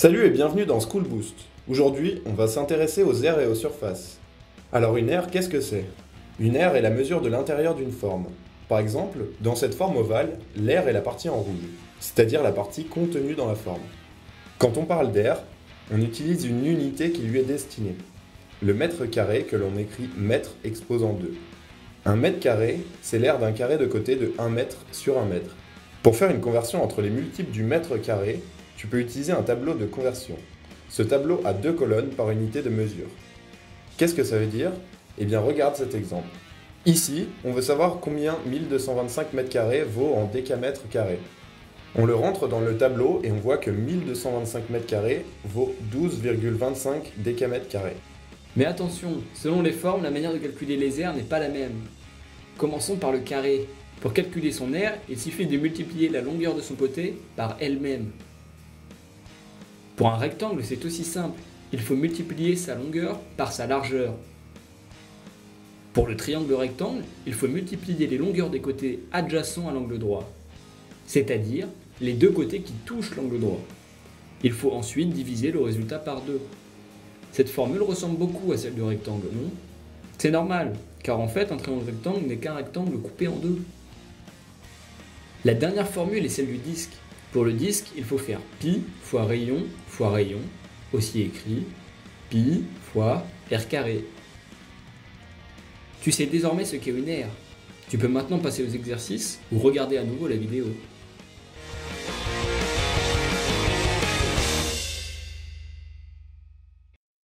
Salut et bienvenue dans School Boost. Aujourd'hui, on va s'intéresser aux aires et aux surfaces. Alors une aire, qu'est-ce que c'est? Une aire est la mesure de l'intérieur d'une forme. Par exemple, dans cette forme ovale, l'aire est la partie en rouge, c'est-à-dire la partie contenue dans la forme. Quand on parle d'aire, on utilise une unité qui lui est destinée. Le mètre carré que l'on écrit mètre exposant 2. Un mètre carré, c'est l'aire d'un carré de côté de 1 mètre sur 1 mètre. Pour faire une conversion entre les multiples du mètre carré, tu peux utiliser un tableau de conversion. Ce tableau a 2 colonnes par unité de mesure. Qu'est-ce que ça veut dire? Eh bien regarde cet exemple. Ici, on veut savoir combien 1225 mètres carrés vaut en décamètres carrés. On le rentre dans le tableau et on voit que 1225 mètres carrés vaut 12,25 décamètres carrés. Mais attention, selon les formes, la manière de calculer les aires n'est pas la même. Commençons par le carré. Pour calculer son aire, il suffit de multiplier la longueur de son côté par elle-même. Pour un rectangle, c'est aussi simple. Il faut multiplier sa longueur par sa largeur. Pour le triangle rectangle, il faut multiplier les longueurs des côtés adjacents à l'angle droit, c'est-à-dire les deux côtés qui touchent l'angle droit. Il faut ensuite diviser le résultat par 2. Cette formule ressemble beaucoup à celle du rectangle, non? C'est normal, car en fait un triangle rectangle n'est qu'un rectangle coupé en deux. La dernière formule est celle du disque. Pour le disque, il faut faire pi fois rayon, aussi écrit pi fois r carré. Tu sais désormais ce qu'est une aire. Tu peux maintenant passer aux exercices ou regarder à nouveau la vidéo.